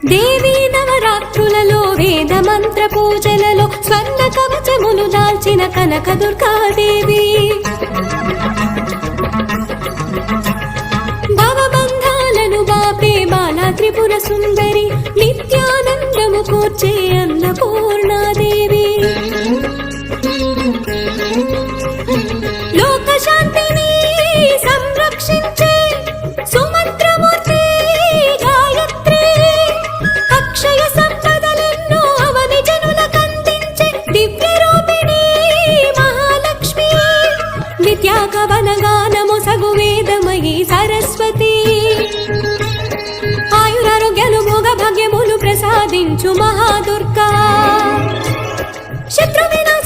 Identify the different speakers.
Speaker 1: దేవీ నవరాత్రులలో వేద మంత్ర పూజలలో స్వర్ణ కవచములు దాల్చిన కనక దుర్గాదేవి భవబంధాలను బాపే బాలా త్రిపుర సుందరి నిత్యానందము కూర్చే అన్నపూర్ణాదేవి లోక శాంతిని సంరక్షించే సుమంత్రమూర్తి గాయత్రి అక్షయ సంపదలెన్నో అవని జనులకందించే దివ్య రూపిణి మహాలక్ష్మి విద్యాకవన గానము సగు వేదమయీ సరస్వతి ఆయురారోగ్యాలు భోగ భాగ్యములు ప్రసాదించు మహాదుర్గా శత్రు వినాశ